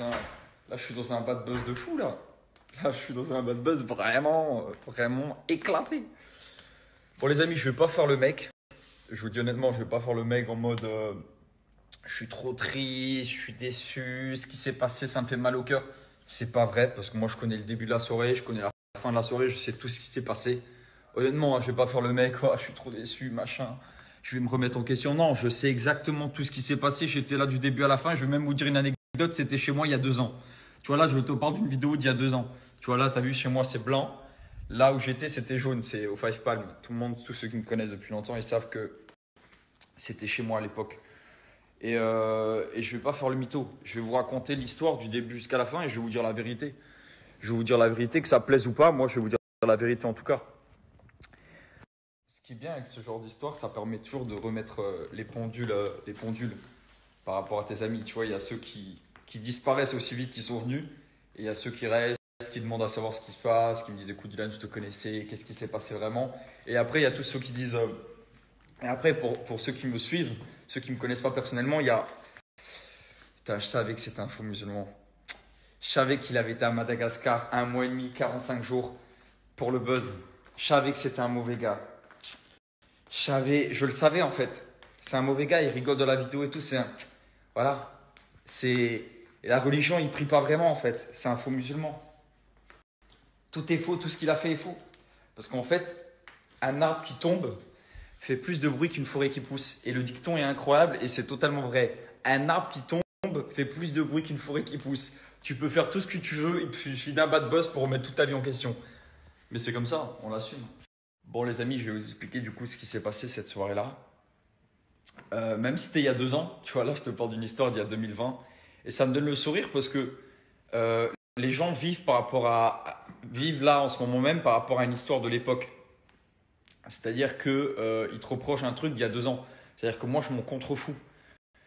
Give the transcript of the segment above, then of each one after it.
là, je suis dans un bad buzz de fou, là. Là, je suis dans un bad buzz vraiment, vraiment éclaté. Bon, les amis, je vais pas faire le mec. Je vous dis honnêtement, je vais pas faire le mec en mode je suis trop triste, je suis déçu, ce qui s'est passé, ça me fait mal au cœur. C'est pas vrai, parce que moi, je connais le début de la soirée, je connais la fin de la soirée, je sais tout ce qui s'est passé. Honnêtement, je vais pas faire le mec, oh, je suis trop déçu, machin. Je vais me remettre en question. Non, je sais exactement tout ce qui s'est passé. J'étais là du début à la fin. Je vais même vous dire une anecdote. C'était chez moi il y a 2 ans. Tu vois là, je te parle d'une vidéo d'il y a 2 ans. Tu vois là, t'as vu, chez moi c'est blanc. Là où j'étais, c'était jaune. C'est au Five Palm. Tout le monde, tous ceux qui me connaissent depuis longtemps, ils savent que c'était chez moi à l'époque. Et je vais pas faire le mytho. Je vais vous raconter l'histoire du début jusqu'à la fin et je vais vous dire la vérité. Je vais vous dire la vérité, que ça plaise ou pas. Moi, je vais vous dire la vérité en tout cas. Ce qui est bien avec ce genre d'histoire, ça permet toujours de remettre les pendules par rapport à tes amis. Tu vois, il y a ceux qui disparaissent aussi vite qu'ils sont venus et il y a ceux qui restent, qui demandent à savoir ce qui se passe, qui me disent écoute Dylan, je te connaissais, qu'est-ce qui s'est passé vraiment. Et après, il y a tous ceux qui disent et après, pour ceux qui me suivent, ceux qui me connaissent pas personnellement, il y a putain, je savais que c'était un faux musulman. Je savais qu'il avait été à Madagascar 1 mois et demi, 45 jours pour le buzz. Je savais que c'était un mauvais gars. Je le savais en fait. C'est un mauvais gars, il rigole de la vidéo et tout. Voilà. Et la religion, il prie pas vraiment en fait. C'est un faux musulman. Tout est faux, tout ce qu'il a fait est faux. Parce qu'en fait, un arbre qui tombe fait plus de bruit qu'une forêt qui pousse. Et le dicton est incroyable et c'est totalement vrai. Un arbre qui tombe fait plus de bruit qu'une forêt qui pousse. Tu peux faire tout ce que tu veux, il te suffit d'un bad buzz pour remettre toute ta vie en question. Mais c'est comme ça, on l'assume. Bon les amis, je vais vous expliquer du coup ce qui s'est passé cette soirée-là. Même si c'était il y a 2 ans, tu vois là je te parle d'une histoire d'il y a 2020. Et ça me donne le sourire parce que les gens vivent là en ce moment même par rapport à une histoire de l'époque. C'est-à-dire que ils te reprochent un truc d'il y a 2 ans. C'est-à-dire que moi je m'en contrefous.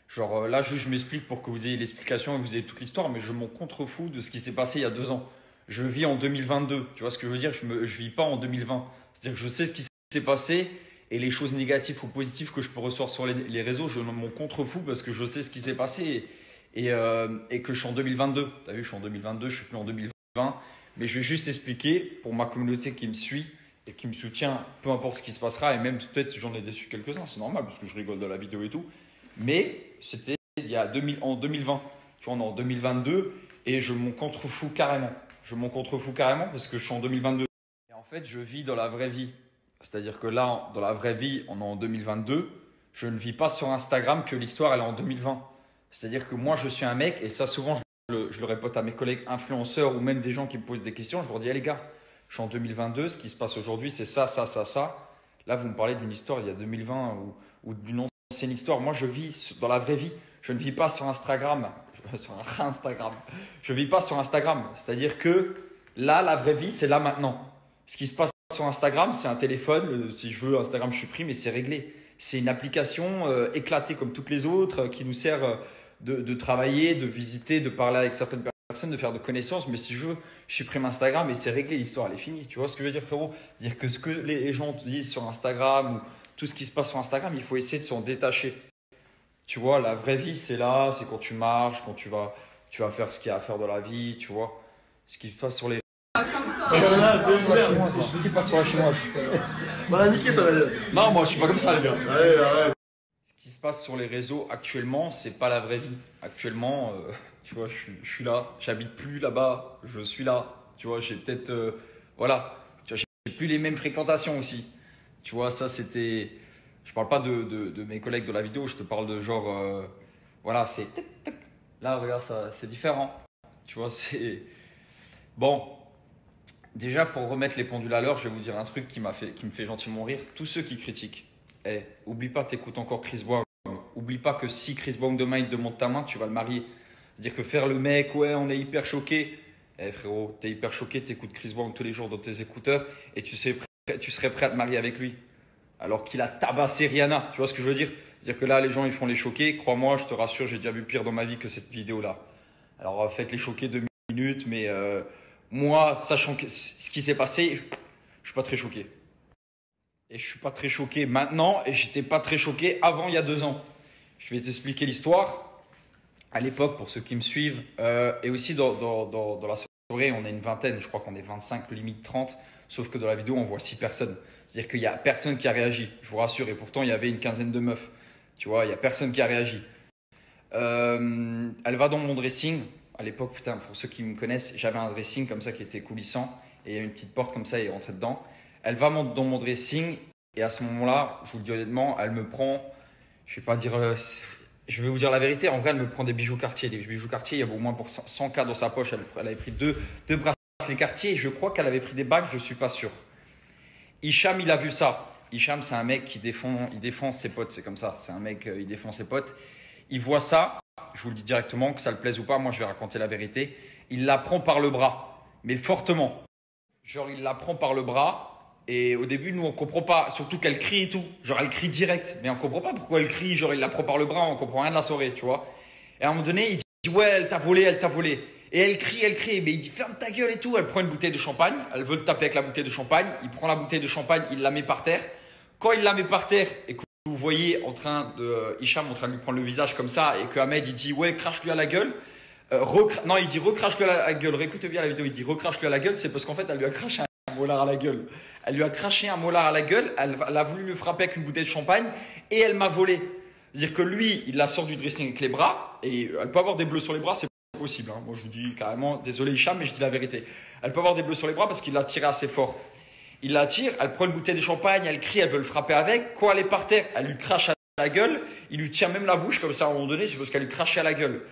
Genre là juste je m'explique pour que vous ayez l'explication et que vous ayez toute l'histoire, mais je m'en contrefous de ce qui s'est passé il y a 2 ans. Je vis en 2022, tu vois ce que je veux dire, je vis pas en 2020. C'est-à-dire que je sais ce qui s'est passé et les choses négatives ou positives que je peux ressortir sur les réseaux, je m'en contrefous parce que je sais ce qui s'est passé et que je suis en 2022. T'as vu, je suis en 2022, je suis plus en 2020. Mais je vais juste expliquer pour ma communauté qui me suit et qui me soutient, peu importe ce qui se passera, et même peut-être j'en ai déçu quelques-uns, c'est normal parce que je rigole de la vidéo et tout. Mais c'était en 2020. Tu vois, on est en 2022 et je m'en contrefous carrément. Je m'en contrefous carrément parce que je suis en 2022. Et en fait, je vis dans la vraie vie. C'est-à-dire que là, dans la vraie vie, on est en 2022. Je ne vis pas sur Instagram que l'histoire, elle est en 2020. C'est-à-dire que moi, je suis un mec, et ça, souvent, je le répète à mes collègues influenceurs ou même des gens qui me posent des questions. Je leur dis, hey, les gars, je suis en 2022. Ce qui se passe aujourd'hui, c'est ça, ça, ça, ça. Là, vous me parlez d'une histoire il y a 2020 ou d'une ancienne histoire. Moi, je vis dans la vraie vie. Je ne vis pas sur Instagram. Sur Instagram. Je vis pas sur Instagram. C'est-à-dire que là, la vraie vie, c'est là maintenant. Ce qui se passe sur Instagram, c'est un téléphone. Si je veux, Instagram, je supprime et c'est réglé. C'est une application éclatée comme toutes les autres qui nous sert de travailler, de visiter, de parler avec certaines personnes, de faire de connaissances. Mais si je veux, je supprime Instagram et c'est réglé. L'histoire, elle est finie. Tu vois ce que je veux dire, frérot? Dire que ce que les gens te disent sur Instagram ou tout ce qui se passe sur Instagram, il faut essayer de s'en détacher. Tu vois, la vraie vie, c'est là, c'est quand tu marches, quand tu vas faire ce qu'il y a à faire dans la vie, tu vois. Ce qui se passe sur les... Ce qui passe sur la chinoise. Bah, niqué, toi. Non, moi, je suis pas comme ça, les gars. Allez, arrête. Ce qui se passe sur les réseaux actuellement, c'est pas la vraie vie. Actuellement, tu vois, je suis là, j'habite plus là-bas, je suis là. Tu vois, j'ai peut-être... voilà. Tu vois, j'ai plus les mêmes fréquentations aussi. Tu vois, ça, c'était... Je parle pas de mes collègues de la vidéo, je te parle de genre, voilà, c'est là, regarde ça, c'est différent. Tu vois, c'est bon. Déjà pour remettre les pendules à l'heure, je vais vous dire un truc qui me fait gentiment rire. Tous ceux qui critiquent, oublie pas, t'écoutes encore Chris Brown. Oublie pas que si Chris Brown demain il te demande ta main, tu vas le marier. C'est-à-dire que faire le mec, ouais, on est hyper choqué. Frérot, t'es hyper choqué, t'écoutes Chris Brown tous les jours dans tes écouteurs et tu serais prêt à te marier avec lui. Alors qu'il a tabassé Rihanna, tu vois ce que je veux dire? C'est-à-dire que là, les gens, ils font les choquer. Crois-moi, je te rassure, j'ai déjà vu pire dans ma vie que cette vidéo-là. Alors, faites les choquer 2 minutes, mais moi, sachant ce qui s'est passé, je suis pas très choqué. Et je suis pas très choqué maintenant, et j'étais pas très choqué avant il y a 2 ans. Je vais t'expliquer l'histoire. à l'époque, pour ceux qui me suivent, et aussi dans la soirée, on est une vingtaine, je crois qu'on est 25, limite 30, sauf que dans la vidéo, on voit 6 personnes. C'est-à-dire qu'il n'y a personne qui a réagi, je vous rassure, et pourtant, il y avait une quinzaine de meufs. Tu vois, il n'y a personne qui a réagi. Elle va dans mon dressing. À l'époque, putain, pour ceux qui me connaissent, j'avais un dressing comme ça qui était coulissant, et il y a une petite porte comme ça, et elle rentrait dedans. Elle va dans mon dressing, et à ce moment-là, je vous le dis honnêtement, elle me prend, je vais pas dire, je vais vous dire la vérité, en vrai, elle me prend des bijoux Cartier. Des bijoux Cartier, il y avait au moins pour 100K dans sa poche. Elle avait pris deux bracelets Cartier, et je crois qu'elle avait pris des bagues, je suis pas sûr. Hicham, il a vu ça. Hicham, c'est un mec qui défend ses potes, c'est comme ça. C'est un mec, il défend ses potes. Il voit ça, je vous le dis directement, que ça le plaise ou pas, moi je vais raconter la vérité. Il la prend par le bras, mais fortement. Genre, il la prend par le bras, et au début, nous on comprend pas, surtout qu'elle crie et tout. Genre, elle crie direct, mais on comprend pas pourquoi elle crie. Genre, il la prend par le bras, on comprend rien de la soirée, tu vois. Et à un moment donné, il dit, ouais, elle t'a volé, elle t'a volé. Et elle crie, mais il dit, ferme ta gueule et tout. Elle prend une bouteille de champagne, elle veut te taper avec la bouteille de champagne. Il prend la bouteille de champagne, il la met par terre. Quand il la met par terre, et que vous voyez Hicham en train de lui prendre le visage comme ça, et que Ahmed il dit, ouais, crache-lui à la gueule. Non, il dit recrache-lui à la gueule. Réécoutez bien la vidéo, il dit recrache-lui à la gueule. C'est parce qu'en fait, elle lui a craché un molar à la gueule. Elle lui a craché un molar à la gueule. Elle a voulu le frapper avec une bouteille de champagne et elle m'a volé. C'est-à-dire que lui, il la sort du dressing avec les bras et elle peut avoir des bleus sur les bras, c'est possible. Hein. Moi, je vous dis carrément, désolé Hicham, mais je dis la vérité. Elle peut avoir des bleus sur les bras parce qu'il l'a tiré assez fort. Il la tire, elle prend une bouteille de champagne, elle crie, elle veut le frapper avec. Quand elle est par terre, elle lui crache à la gueule. Il lui tient même la bouche comme ça à un moment donné, c'est parce qu'elle lui crachait à la gueule.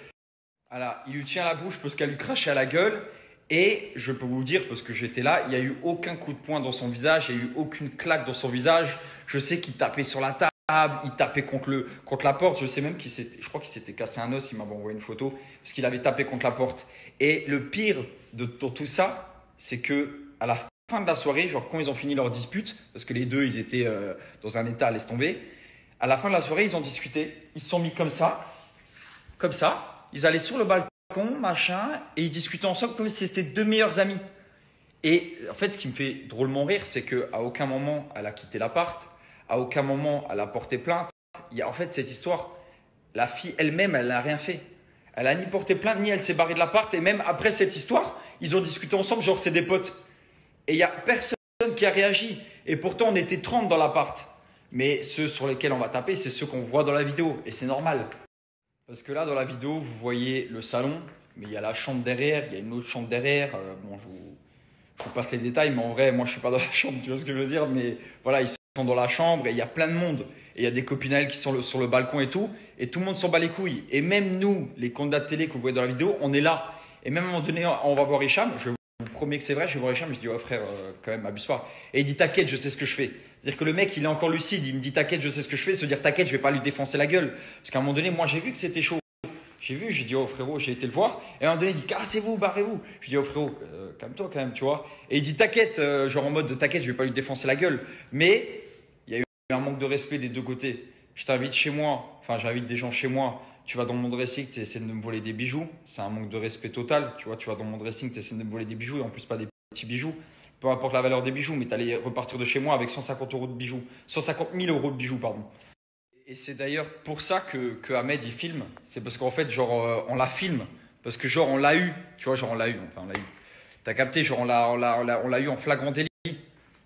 Voilà, il lui tient la bouche parce qu'elle lui crachait à la gueule. Et je peux vous dire, parce que j'étais là, il n'y a eu aucun coup de poing dans son visage, il n'y a eu aucune claque dans son visage. Je sais qu'il tapait sur la table, il tapait contre la porte. Je sais même je crois qu'il s'était cassé un os, il m'a envoyé une photo, parce qu'il avait tapé contre la porte. Et le pire de tout ça, c'est que à la fin de la soirée, genre quand ils ont fini leur dispute, parce que les deux, ils étaient dans un état, laisse tomber. À la fin de la soirée, ils ont discuté, ils se sont mis comme ça. Ils allaient sur le balcon, machin, et ils discutaient ensemble comme si c'était deux meilleurs amis. Et en fait, ce qui me fait drôlement rire, c'est qu'à aucun moment, elle a quitté l'appart, à aucun moment, elle a porté plainte. En fait, cette histoire, la fille elle-même, elle n'a rien fait. Elle n'a ni porté plainte, ni elle s'est barrée de l'appart. Et même après cette histoire, ils ont discuté ensemble, genre c'est des potes. Et il n'y a personne qui a réagi. Et pourtant, on était 30 dans l'appart. Mais ceux sur lesquels on va taper, c'est ceux qu'on voit dans la vidéo. Et c'est normal. Parce que là, dans la vidéo, vous voyez le salon, mais il y a la chambre derrière, il y a une autre chambre derrière. Bon, je vous passe les détails, mais en vrai, moi, je suis pas dans la chambre, tu vois ce que je veux dire. Mais voilà, ils sont dans la chambre et il y a plein de monde. Et il y a des copines à elle qui sont sur le balcon et tout. Et tout le monde s'en bat les couilles. Et même nous, les candidats de télé que vous voyez dans la vidéo, on est là. Et même à un moment donné, on va voir Hicham. Je vous promets que c'est vrai, je vais voir Hicham. Je dis, ouais, frère, quand même, abuse pas. Et il dit, t'inquiète, je sais ce que je fais. C'est-à-dire que le mec, il est encore lucide. Il me dit, t'inquiète, je sais ce que je fais. Se dire, t'inquiète, je vais pas lui défoncer la gueule. Parce qu'à un moment donné, moi, j'ai vu que c'était chaud. J'ai dit, oh frérot, j'ai été le voir. Et à un moment donné, il dit, cassez-vous, barrez-vous. Je dis, oh frérot, calme-toi quand même, tu vois. Et il dit, t'inquiète, genre en mode, t'inquiète, je vais pas lui défoncer la gueule. Mais il y a eu un manque de respect des deux côtés. Je t'invite chez moi, enfin, j'invite des gens chez moi. Tu vas dans mon dressing, tu essaies de me voler des bijoux. C'est un manque de respect total. Tu vois, tu vas dans mon dressing, tu essaies de me voler des bijoux. Et en plus, pas des petits bijoux. Peu importe la valeur des bijoux, mais tu allais repartir de chez moi avec 150 euros de bijoux. 150 000 euros de bijoux, pardon. Et c'est d'ailleurs pour ça que Ahmed il filme. C'est parce qu'en fait, genre, on la filme. Parce que, genre, on l'a eu. Tu vois, genre, on l'a eu. Enfin, on l'a eu. T'as capté, genre, on l'a eu en flagrant délit.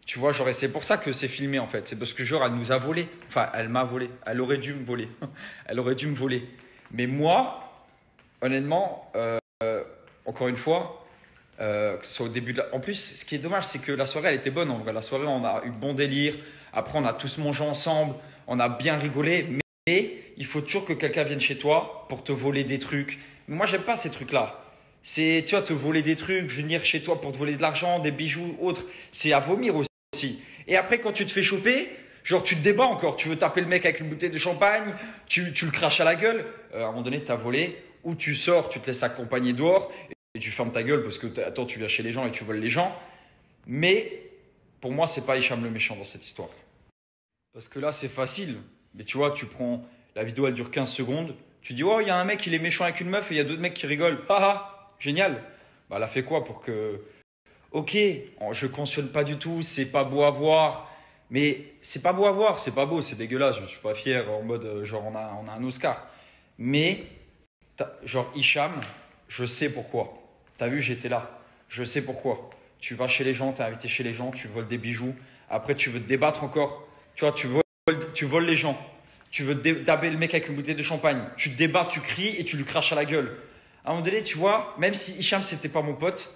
Tu vois, genre, et c'est pour ça que c'est filmé, en fait. C'est parce que, genre, elle nous a volé. Enfin, elle m'a volé. Elle aurait dû me voler. Elle aurait dû me voler. Mais moi, honnêtement, encore une fois, que ce soit au début de la... En plus, ce qui est dommage, c'est que la soirée, elle était bonne. En vrai, la soirée, on a eu bon délire. Après, on a tous mangé ensemble. On a bien rigolé. Mais il faut toujours que quelqu'un vienne chez toi pour te voler des trucs. Mais moi, j'aime pas ces trucs-là. C'est, tu vois, te voler des trucs, venir chez toi pour te voler de l'argent, des bijoux, autres. C'est à vomir aussi. Et après, quand tu te fais choper, genre, tu te débats encore. Tu veux taper le mec avec une bouteille de champagne. Tu le craches à la gueule. À un moment donné, tu as volé. Ou tu sors, tu te laisses accompagner dehors. Et tu fermes ta gueule parce que, attends, tu viens chez les gens et tu voles les gens. Mais pour moi, c'est pas Hicham le méchant dans cette histoire. Parce que là, c'est facile. Mais tu vois, tu prends la vidéo, elle dure 15 secondes. Tu dis, oh, il y a un mec, il est méchant avec une meuf et il y a d'autres mecs qui rigolent. Ah ah, génial. Bah, elle a fait quoi pour que. Ok, je cautionne pas du tout, c'est pas beau à voir. Mais c'est pas beau à voir, c'est pas beau, c'est dégueulasse. Je suis pas fier en mode, genre, on a un Oscar. Mais Genre, Hicham, je sais pourquoi. T'as vu, j'étais là. Je sais pourquoi. Tu vas chez les gens, t'es invité chez les gens, tu voles des bijoux. Après, tu veux te débattre encore. Tu vois, tu voles les gens. Tu veux daber le mec avec une bouteille de champagne. Tu te débats, tu cries et tu lui craches à la gueule. À un moment donné, tu vois, même si Hicham, c'était pas mon pote,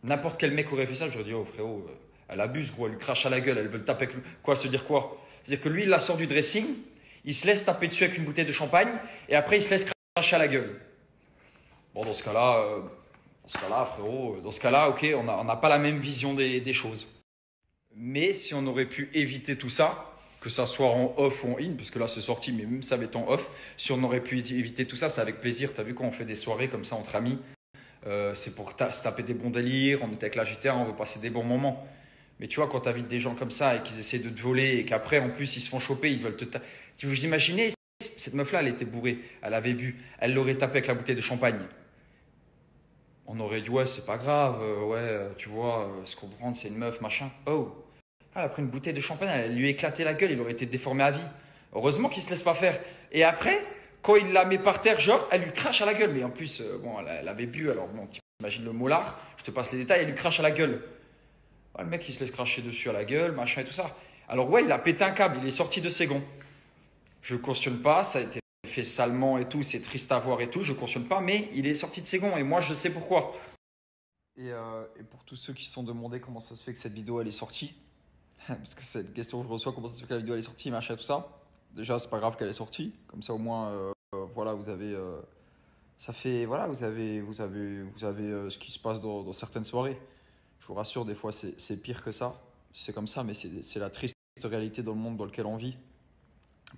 n'importe quel mec aurait fait ça, j'aurais dit, oh frérot, elle abuse, gros, elle lui crache à la gueule, elle veut le taper avec lui. Quoi, se dire quoi? C'est-à-dire que lui, il la sort du dressing, il se laisse taper dessus avec une bouteille de champagne, et après, il se laisse cracher à la gueule. Bon, dans ce cas-là, frérot, dans ce cas-là, ok, on n'a pas la même vision des choses. Mais si on aurait pu éviter tout ça, que ça soit en off ou en in, parce que là c'est sorti, mais même ça va être en off, si on aurait pu éviter tout ça, c'est avec plaisir. T'as vu quand on fait des soirées comme ça entre amis, c'est pour se taper des bons délires, on est avec la GTA, on veut passer des bons moments. Mais tu vois, quand t'invites des gens comme ça et qu'ils essaient de te voler et qu'après en plus ils se font choper, ils veulent tu vous imaginez, cette meuf-là, elle était bourrée, elle avait bu, elle l'aurait tapé avec la bouteille de champagne. On aurait dit ouais, c'est pas grave, tu vois, ce qu'on prend, c'est une meuf, machin. Oh! Elle a pris une bouteille de champagne, elle lui a éclaté la gueule, il aurait été déformé à vie. Heureusement qu'il se laisse pas faire. Et après, quand il la met par terre, genre, elle lui crache à la gueule. Mais en plus, bon, elle avait bu, alors bon, t'imagines le molar, je te passe les détails, elle lui crache à la gueule. Ouais, le mec, il se laisse cracher dessus à la gueule, machin et tout ça. Alors ouais, il a pété un câble, il est sorti de ses gonds. Je cautionne pas, ça a été fait salement et tout, c'est triste à voir et tout, je cautionne pas, mais il est sorti de ses gonds et moi, je sais pourquoi. Et pour tous ceux qui se sont demandé comment ça se fait que cette vidéo, elle est sortie, parce que c'est une question que je reçois, comment ça se fait que la vidéo elle est sortie, machin, tout ça. Déjà, c'est pas grave qu'elle est sortie, comme ça au moins, voilà, vous avez, ça fait, voilà, vous avez ce qui se passe dans certaines soirées. Je vous rassure, des fois c'est pire que ça, c'est comme ça, mais c'est la triste réalité dans le monde dans lequel on vit.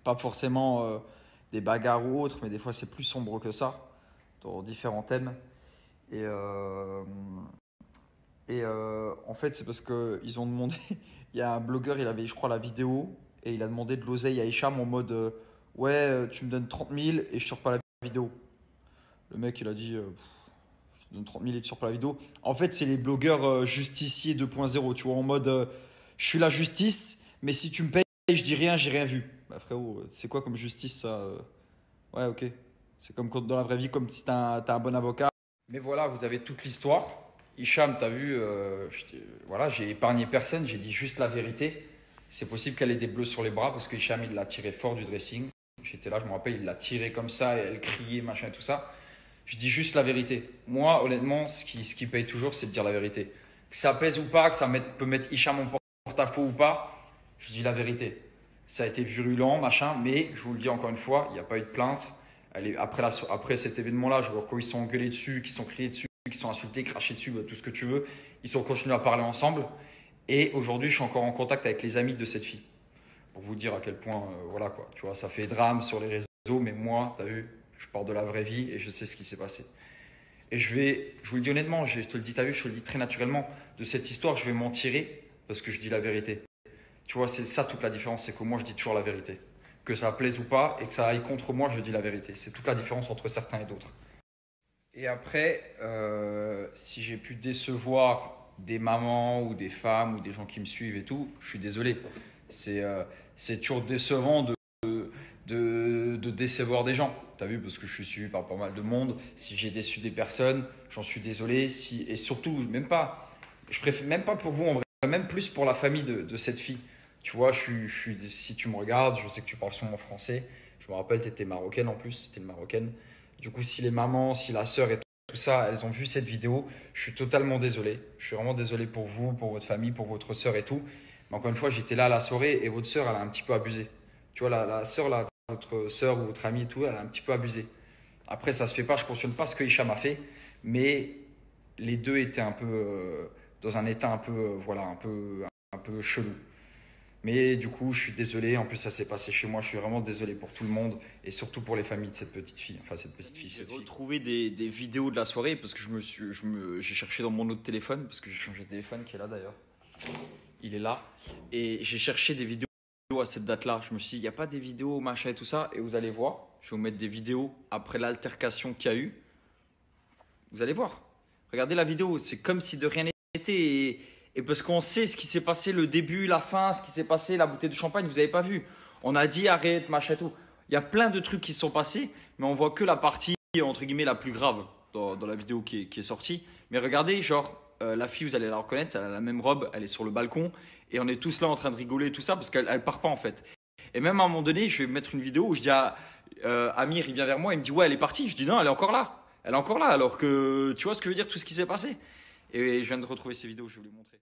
Pas forcément des bagarres ou autres, mais des fois c'est plus sombre que ça, dans différents thèmes. Et, en fait, c'est parce qu'ils ont demandé. Il y a un blogueur, il avait, je crois, la vidéo et il a demandé de l'oseille à Hicham en mode ouais, tu me donnes 30 000 et je sors pas la vidéo. Le mec, il a dit je te donne 30 000 et tu sors pas la vidéo. En fait, c'est les blogueurs justiciers 2.0, tu vois, en mode je suis la justice, mais si tu me payes, je dis rien, j'ai rien vu. Bah frérot, c'est quoi comme justice ça? Ouais, ok. C'est comme dans la vraie vie, comme si t'as un bon avocat. Mais voilà, vous avez toute l'histoire. Hicham, t'as vu, voilà, j'ai épargné personne, j'ai dit juste la vérité. C'est possible qu'elle ait des bleus sur les bras parce que Hicham, il l'a tiré fort du dressing. J'étais là, je me rappelle, il l'a tiré comme ça et elle criait, machin et tout ça. Je dis juste la vérité. Moi, honnêtement, ce qui paye toujours, c'est de dire la vérité. Que ça pèse ou pas, que ça peut mettre Hicham en porte-à-faux ou pas, je dis la vérité. Ça a été virulent, machin, mais je vous le dis encore une fois, il n'y a pas eu de plainte. Après cet événement-là, je vois quand ils sont engueulés dessus, qu'ils sont criés dessus, qu'ils sont insultés, crachés dessus, tout ce que tu veux. Ils ont continué à parler ensemble. Et aujourd'hui, je suis encore en contact avec les amis de cette fille. Pour vous dire à quel point, voilà quoi. Tu vois, ça fait drame sur les réseaux, mais moi, t'as vu, je pars de la vraie vie et je sais ce qui s'est passé. Et je vous le dis honnêtement, je te le dis, t'as vu, je te le dis très naturellement. De cette histoire, je vais m'en tirer parce que je dis la vérité. Tu vois, c'est ça toute la différence, c'est que moi, je dis toujours la vérité. Que ça plaise ou pas et que ça aille contre moi, je dis la vérité. C'est toute la différence entre certains et d'autres. Et après, si j'ai pu décevoir des mamans ou des femmes ou des gens qui me suivent et tout, je suis désolé. C'est toujours décevant de décevoir des gens. T'as vu, parce que je suis suivi par pas mal de monde. Si j'ai déçu des personnes, j'en suis désolé. Et surtout, je préfère même pas pour vous, en vrai, même plus pour la famille de cette fille. Tu vois, si tu me regardes, je sais que tu parles sûrement français. Je me rappelle, tu étais marocaine en plus, tu étais une marocaine. Du coup, si les mamans, si la sœur et tout ça, elles ont vu cette vidéo, je suis totalement désolé. Je suis vraiment désolé pour vous, pour votre famille, pour votre sœur et tout. Mais encore une fois, j'étais là à la soirée et votre sœur, elle a un petit peu abusé. Tu vois, la sœur, là, votre sœur ou votre amie et tout, elle a un petit peu abusé. Après, ça se fait pas, je cautionne pas ce que Hicham a fait, mais les deux étaient un peu dans un état un peu, voilà, un peu chelou. Mais du coup, je suis désolé. En plus, ça s'est passé chez moi. Je suis vraiment désolé pour tout le monde et surtout pour les familles de cette petite fille. Enfin, cette petite fille. J'ai retrouvé des vidéos de la soirée parce que j'ai cherché dans mon autre téléphone parce que j'ai changé de téléphone qui est là d'ailleurs. Il est là et j'ai cherché des vidéos à cette date-là. Je me suis dit, il n'y a pas des vidéos, machin et tout ça. Et vous allez voir, je vais vous mettre des vidéos après l'altercation qu'il y a eu. Vous allez voir. Regardez la vidéo. C'est comme si de rien n'était. Et parce qu'on sait ce qui s'est passé, le début, la fin, ce qui s'est passé, la bouteille de champagne, vous n'avez pas vu. On a dit arrête, machin et tout. Il y a plein de trucs qui se sont passés, mais on voit que la partie, entre guillemets, la plus grave dans la vidéo qui est sortie. Mais regardez, genre, la fille, vous allez la reconnaître, elle a la même robe, elle est sur le balcon, et on est tous là en train de rigoler et tout ça, parce qu'elle part pas en fait. Et même à un moment donné, je vais mettre une vidéo où je dis à Amir, il vient vers moi, il me dit ouais, elle est partie. Je dis non, elle est encore là. Elle est encore là, alors que tu vois ce que je veux dire, tout ce qui s'est passé. Et je viens de retrouver ces vidéos, je vais vous les montrer.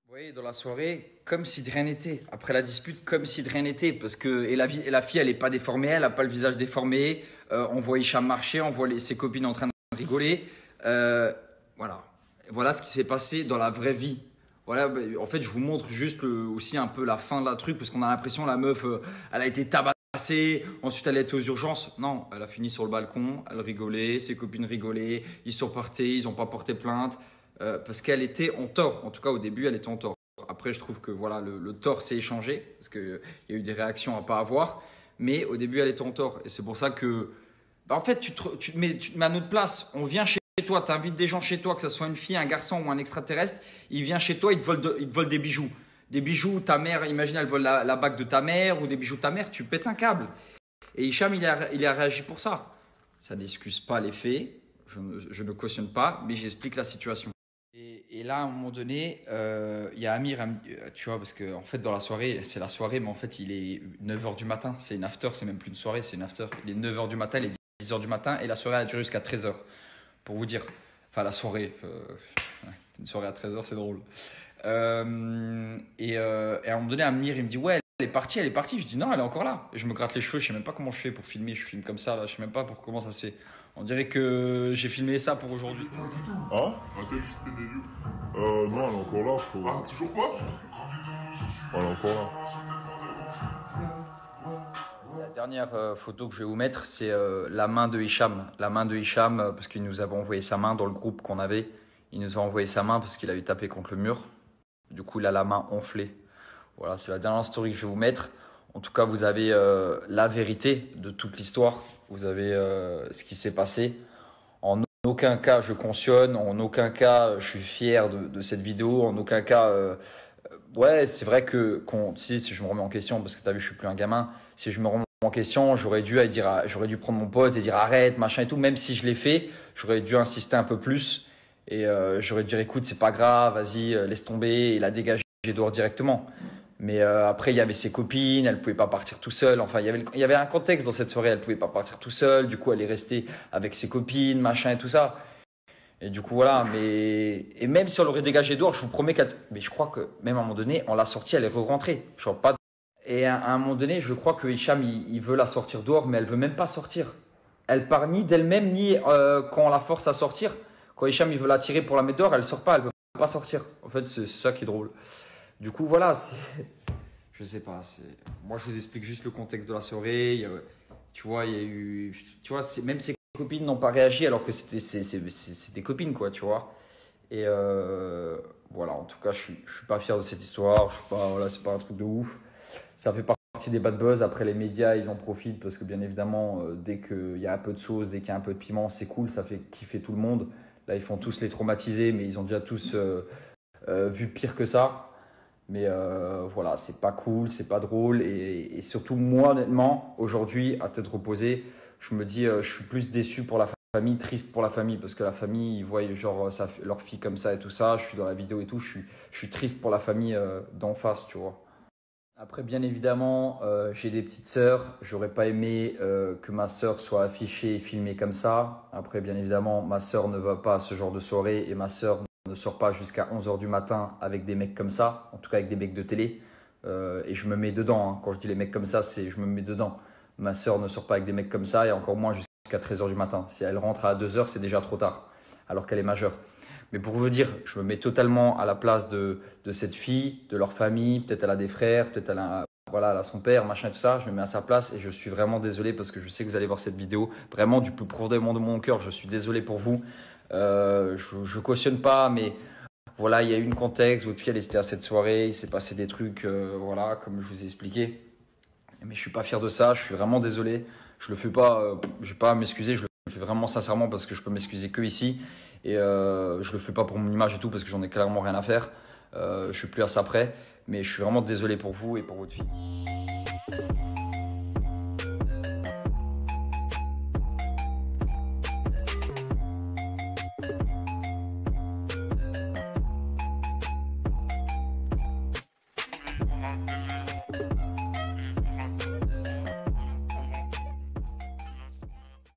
Vous voyez, dans la soirée, comme si de rien n'était. Après la dispute, comme si de rien n'était. Parce que, et la fille, elle n'est pas déformée, elle n'a pas le visage déformé. On voit Hicham marcher, on voit ses copines en train de rigoler. Voilà. Voilà ce qui s'est passé dans la vraie vie. Voilà, en fait, je vous montre juste aussi un peu la fin de la truc. Parce qu'on a l'impression, la meuf, elle a été tabassée. Ensuite, elle était aux urgences. Non, elle a fini sur le balcon, elle rigolait, ses copines rigolaient. Ils sont repartis, ils n'ont pas porté plainte. Parce qu'elle était en tort. En tout cas, au début, elle était en tort. Après, je trouve que voilà, le tort s'est échangé parce qu'il y a eu des réactions à pas avoir. Mais au début, elle était en tort. Et c'est pour ça que, bah, en fait, tu te mets à notre place. On vient chez toi, tu invites des gens chez toi, que ce soit une fille, un garçon ou un extraterrestre. Il vient chez toi, il te vole des bijoux. Des bijoux, ta mère, imagine, elle vole la bague de ta mère ou des bijoux de ta mère, tu pètes un câble. Et Hicham, il a réagi pour ça. Ça n'excuse pas les faits. Je ne cautionne pas, mais j'explique la situation. Et là, à un moment donné, il y a Amir, tu vois, parce que en fait, dans la soirée, c'est la soirée, mais en fait, il est 9h du matin. C'est une after, c'est même plus une soirée, c'est une after. Il est 9h du matin, il est 10h du matin, et la soirée a duré jusqu'à 13h. Pour vous dire. Enfin, la soirée. Une soirée à 13h, c'est drôle. Et à un moment donné, Amir, il me dit ouais, elle est partie, elle est partie. Je dis non, elle est encore là. Et je me gratte les cheveux, je sais même pas comment je fais pour filmer. Je filme comme ça, là, je sais même pas pour comment ça se fait. On dirait que j'ai filmé ça pour aujourd'hui. Hein? Non, elle est encore là, je crois. Ah, toujours pas? Elle est encore là. La dernière photo que je vais vous mettre, c'est la main de Hicham. La main de Hicham, parce qu'il nous avait envoyé sa main dans le groupe qu'on avait. Il nous a envoyé sa main parce qu'il avait tapé contre le mur. Du coup, il a la main enflée. Voilà, c'est la dernière story que je vais vous mettre. En tout cas, vous avez la vérité de toute l'histoire. Vous avez ce qui s'est passé. En aucun cas, je cautionne. En aucun cas, je suis fier de cette vidéo. En aucun cas, ouais, c'est vrai que si je me remets en question, parce que tu as vu, je suis plus un gamin. Si je me remets en question, j'aurais dû prendre mon pote et dire arrête, machin et tout. Même si je l'ai fait, j'aurais dû insister un peu plus. Et j'aurais dû dire écoute, c'est pas grave, vas-y, laisse tomber. Et la dégager dehors directement. Mais après, il y avait ses copines, elle pouvait pas partir tout seule. Enfin, il y avait un contexte dans cette soirée, elle pouvait pas partir tout seule. Du coup, elle est restée avec ses copines, machin et tout ça. Et du coup, voilà. Et même si on l'aurait dégagée dehors, je vous promets mais je crois que même à un moment donné, on l'a sortie, elle est re-rentrée. Genre pas. Et à un moment donné, je crois que Hicham, il veut la sortir dehors, mais elle veut même pas sortir. Elle part ni d'elle-même, ni quand on la force à sortir. Quand Hicham, il veut la tirer pour la mettre dehors, elle sort pas, elle veut pas sortir. En fait, c'est ça qui est drôle. Du coup, voilà, je sais pas. Moi, je vous explique juste le contexte de la soirée. Tu vois, il y a eu. Tu vois, même ses copines n'ont pas réagi alors que c'est des copines, quoi, tu vois. Et voilà, en tout cas, je suis pas fier de cette histoire. Je suis pas, voilà, c'est pas un truc de ouf. Ça fait partie des bad buzz. Après, les médias, ils en profitent parce que, bien évidemment, dès qu'il y a un peu de sauce, dès qu'il y a un peu de piment, c'est cool, ça fait kiffer tout le monde. Là, ils font tous les traumatiser, mais ils ont déjà tous vu pire que ça. Mais voilà, c'est pas cool, c'est pas drôle. Et surtout, moi, honnêtement, aujourd'hui, à tête reposée, je me dis, je suis plus déçu pour la famille, triste pour la famille. Parce que la famille, ils voient genre leur fille comme ça et tout ça. Je suis dans la vidéo et tout. Je suis triste pour la famille d'en face, tu vois. Après, bien évidemment, j'ai des petites sœurs. J'aurais pas aimé que ma sœur soit affichée et filmée comme ça. Après, bien évidemment, ma sœur ne va pas à ce genre de soirée et ma sœur ne sort pas jusqu'à 11h du matin avec des mecs comme ça, en tout cas avec des mecs de télé. Et je me mets dedans, hein. Quand je dis les mecs comme ça, c'est je me mets dedans. Ma sœur ne sort pas avec des mecs comme ça et encore moins jusqu'à 13h du matin. Si elle rentre à 2h, c'est déjà trop tard, alors qu'elle est majeure. Mais pour vous dire, je me mets totalement à la place de cette fille, de leur famille. Peut-être elle a des frères, peut-être voilà, elle a son père, machin et tout ça. Je me mets à sa place et je suis vraiment désolé parce que je sais que vous allez voir cette vidéo. Vraiment, du plus profondément de mon cœur, je suis désolé pour vous. Je cautionne pas, mais voilà, il y a eu un contexte. Votre fille, elle était à cette soirée. Il s'est passé des trucs, voilà, comme je vous ai expliqué. Mais je suis pas fier de ça. Je suis vraiment désolé. Je le fais pas, je vais pas à m'excuser. Je le fais vraiment sincèrement parce que je peux m'excuser que ici. Et je le fais pas pour mon image et tout parce que j'en ai clairement rien à faire. Je suis plus à ça près, mais je suis vraiment désolé pour vous et pour votre fille.